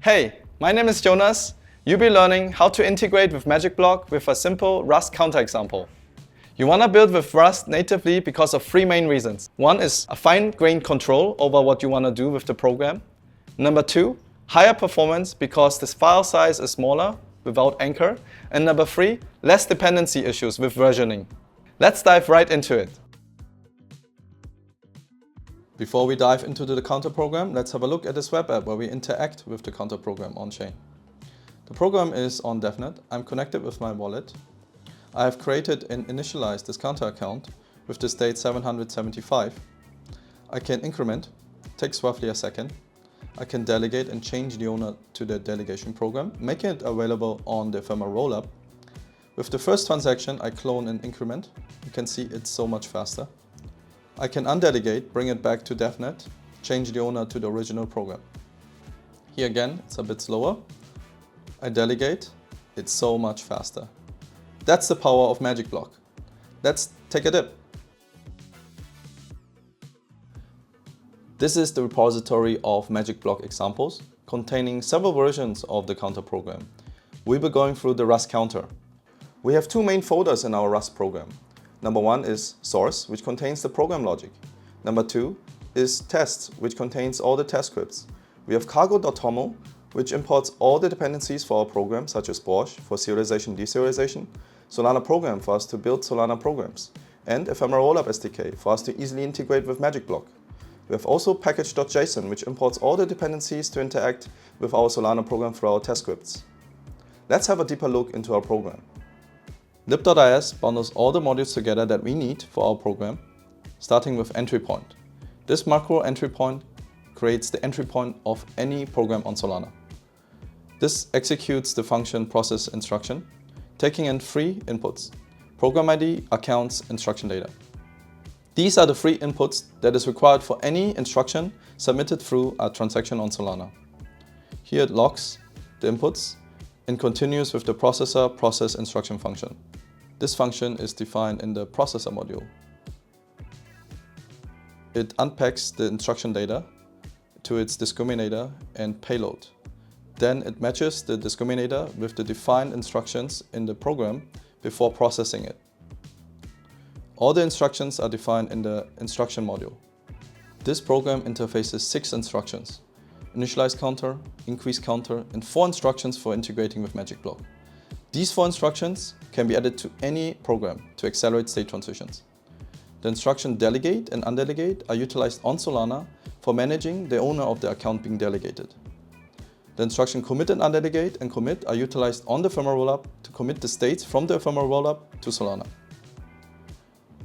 Hey, my name is Jonas. You'll be learning how to integrate with MagicBlock with a simple Rust counterexample. You want to build with Rust natively because of three main reasons. One is a fine-grained control over what you want to do with the program. Number two, higher performance because this file size is smaller without anchor. And number three, less dependency issues with versioning. Let's dive right into it. Before we dive into the counter program, let's have a look at this web app where we interact with the counter program on-chain. The program is on DevNet. I'm connected with my wallet. I have created and initialized this counter account with the state 775. I can increment, takes roughly a second. I can delegate and change the owner to the delegation program, making it available on the Ephemeral Rollup. With the first transaction, I clone and increment. You can see it's so much faster. I can undelegate, bring it back to DevNet, change the owner to the original program. Here again, it's a bit slower. I delegate, it's so much faster. That's the power of MagicBlock. Let's take a dip. This is the repository of MagicBlock examples, containing several versions of the counter program. We'll be going through the Rust counter. We have two main folders in our Rust program. Number one is source, which contains the program logic. Number two is tests, which contains all the test scripts. We have cargo.toml, which imports all the dependencies for our program, such as Borsche for serialization, deserialization, Solana program for us to build Solana programs, and Ephemeral Rollup SDK for us to easily integrate with MagicBlock. We have also package.json, which imports all the dependencies to interact with our Solana program through our test scripts. Let's have a deeper look into our program. lib.is bundles all the modules together that we need for our program, starting with entry point. This macro entry point creates the entry point of any program on Solana. This executes the function process instruction, taking in three inputs: program ID, accounts, instruction data. These are the three inputs that is required for any instruction submitted through a transaction on Solana. Here it logs the inputs and continues with the processor process instruction function. This function is defined in the processor module. It unpacks the instruction data to its discriminator and payload. Then it matches the discriminator with the defined instructions in the program before processing it. All the instructions are defined in the instruction module. This program interfaces 6 instructions: initialize counter, increase counter, and 4 instructions for integrating with MagicBlock. These 4 instructions can be added to any program to accelerate state transitions. The instruction delegate and undelegate are utilized on Solana for managing the owner of the account being delegated. The instruction commit and undelegate and commit are utilized on the Ephemeral Rollup to commit the states from the Ephemeral Rollup to Solana.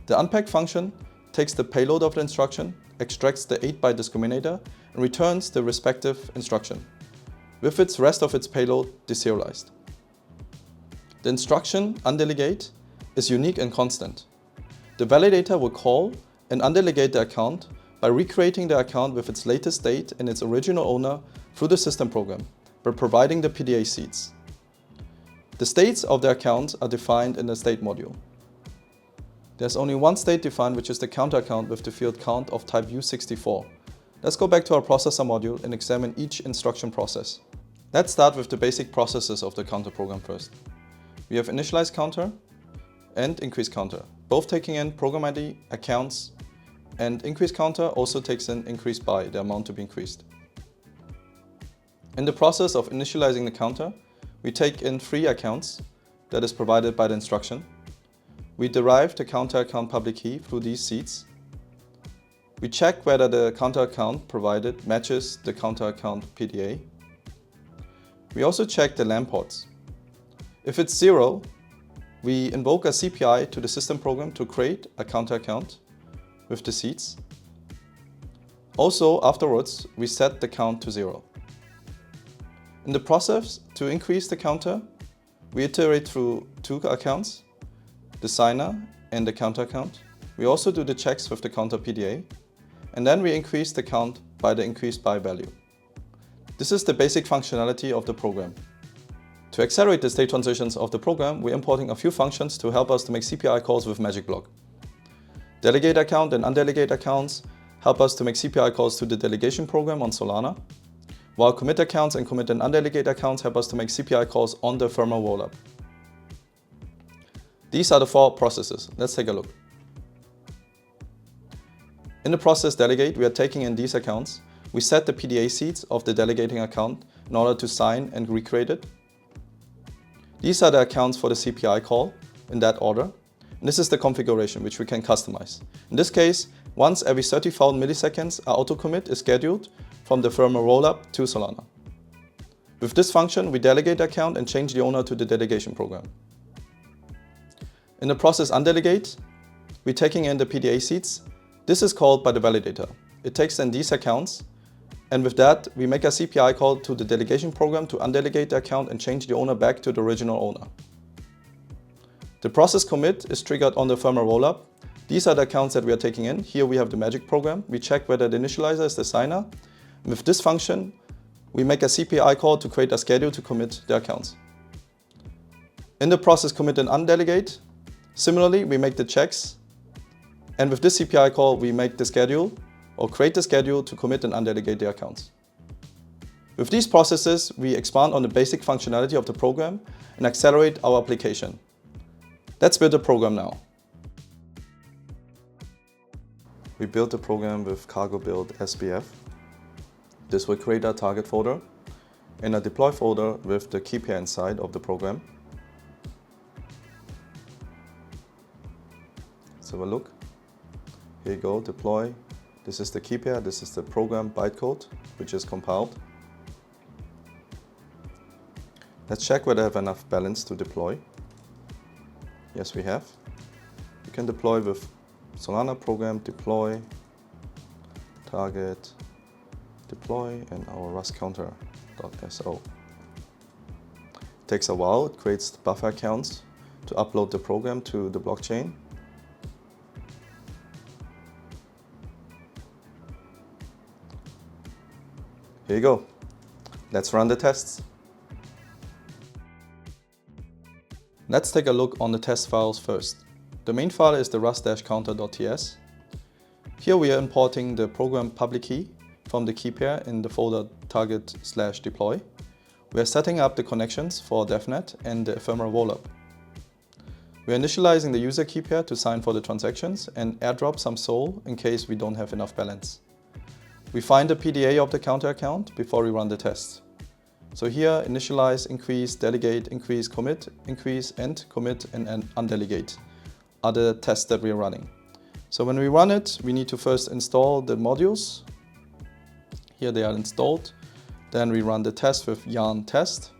The unpack function takes the payload of the instruction, extracts the 8-byte discriminator, and returns the respective instruction, with its rest of its payload deserialized. The instruction undelegate is unique and constant. The validator will call and undelegate the account by recreating the account with its latest state and its original owner through the system program by providing the PDA seeds. The states of the accounts are defined in the state module. There's only one state defined, which is the counter account with the field count of type U64. Let's go back to our processor module and examine each instruction process. Let's start with the basic processes of the counter program first. We have initialize counter and increase counter, both taking in program ID, accounts, and increase counter also takes in increase by the amount to be increased. In the process of initializing the counter, we take in 3 accounts that is provided by the instruction. We derive the counter account public key through these seeds. We check whether the counter account provided matches the counter account PDA. We also check the LAN ports. If it's 0, we invoke a CPI to the system program to create a counter account with the seeds. Also, afterwards, we set the count to 0. In the process to increase the counter, we iterate through 2 accounts, the signer and the counter account. We also do the checks with the counter PDA, and then we increase the count by the increased by value. This is the basic functionality of the program. To accelerate the state transitions of the program, we're importing a few functions to help us to make CPI calls with MagicBlock. Delegate account and undelegate accounts help us to make CPI calls to the delegation program on Solana, while commit accounts and commit and undelegate accounts help us to make CPI calls on the Ephemeral Rollup. These are the 4 processes. Let's take a look. In the process delegate, we are taking in these accounts. We set the PDA seeds of the delegating account in order to sign and recreate it. These are the accounts for the CPI call in that order. And this is the configuration which we can customize. In this case, once every 30,000 milliseconds, our auto-commit is scheduled from the Ephemeral Rollup to Solana. With this function, we delegate the account and change the owner to the delegation program. In the process undelegate, we're taking in the PDA seeds. This is called by the validator. It takes in these accounts, and with that, we make a CPI call to the delegation program to undelegate the account and change the owner back to the original owner. The process commit is triggered on the Ephemeral Rollup. These are the accounts that we are taking in. Here we have the magic program. We check whether the initializer is the signer. And with this function, we make a CPI call to create a schedule to commit the accounts. In the process commit and undelegate, similarly, we make the checks. And with this CPI call, we make the schedule or create the schedule to commit and undelegate the accounts. With these processes, we expand on the basic functionality of the program and accelerate our application. Let's build the program now. We built the program with cargo build SBF. This will create a target folder and a deploy folder with the key pair inside of the program. Let's have a look. Here you go, deploy. This is the key pair, this is the program bytecode, which is compiled. Let's check whether I have enough balance to deploy. Yes, we have. You can deploy with Solana program deploy, target, deploy, and our Rust counter.so. It takes a while, it creates buffer accounts to upload the program to the blockchain. Here you go. Let's run the tests. Let's take a look on the test files first. The main file is the rust-counter.ts. Here we are importing the program public key from the key pair in the folder target/deploy. We are setting up the connections for DevNet and the Ephemeral Rollup. We are initializing the user key pair to sign for the transactions and airdrop some SOL in case we don't have enough balance. We find the PDA of the counter account before we run the test. So here, initialize, increase, delegate, increase, commit, increase, and commit, and undelegate are the tests that we are running. So when we run it, we need to first install the modules. Here they are installed. Then we run the test with yarn test.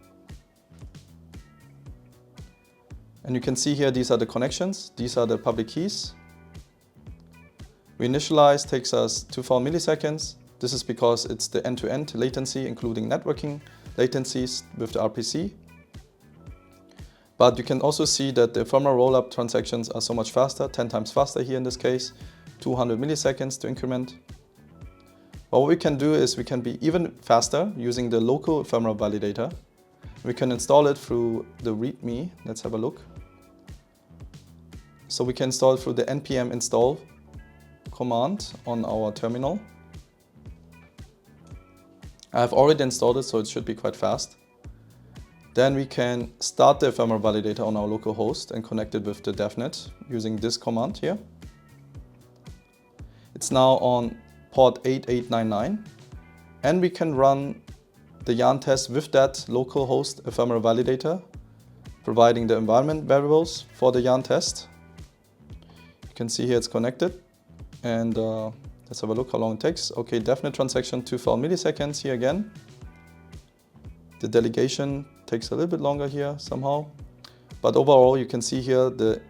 And you can see here, these are the connections. These are the public keys. We initialize, takes us 2,000 milliseconds. This is because it's the end-to-end latency, including networking latencies with the RPC. But you can also see that the Ephemeral Rollup transactions are so much faster, 10 times faster here in this case, 200 milliseconds to increment. But what we can do is we can be even faster using the local ephemeral validator. We can install it through the README. Let's have a look. So we can install it through the npm install command on our terminal. I have already installed it, so it should be quite fast. Then we can start the ephemeral validator on our local host and connect it with the DevNet using this command here. It's now on port 8899, and we can run the yarn test with that local host ephemeral validator, providing the environment variables for the yarn test. You can see here it's connected, and let's have a look how long it takes. Okay, DevNet transaction 2,000 milliseconds here again. The delegation takes a little bit longer here somehow. But overall, you can see here the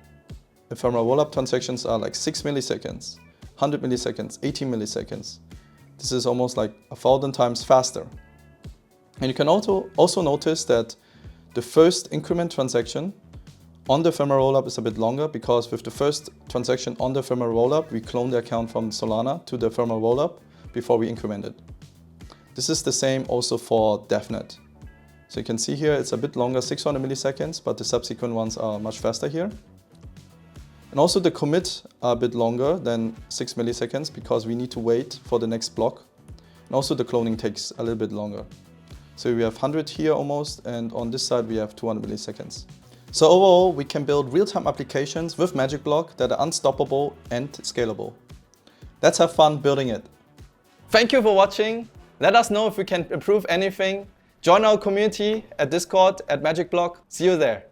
Ephemeral Rollup transactions are like 6 milliseconds, 100 milliseconds, 80 milliseconds. This is almost like 1,000 times faster. And you can also notice that the first increment transaction on the Ephemeral Rollup is a bit longer, because with the first transaction on the Ephemeral Rollup, we clone the account from Solana to the Ephemeral Rollup before we increment it. This is the same also for DevNet. So you can see here it's a bit longer, 600 milliseconds, but the subsequent ones are much faster here. And also the commit are a bit longer than 6 milliseconds because we need to wait for the next block. And also the cloning takes a little bit longer. So we have 100 here almost, and on this side we have 200 milliseconds. So overall, we can build real-time applications with MagicBlock that are unstoppable and scalable. Let's have fun building it. Thank you for watching. Let us know if we can improve anything. Join our community at Discord at MagicBlock. See you there.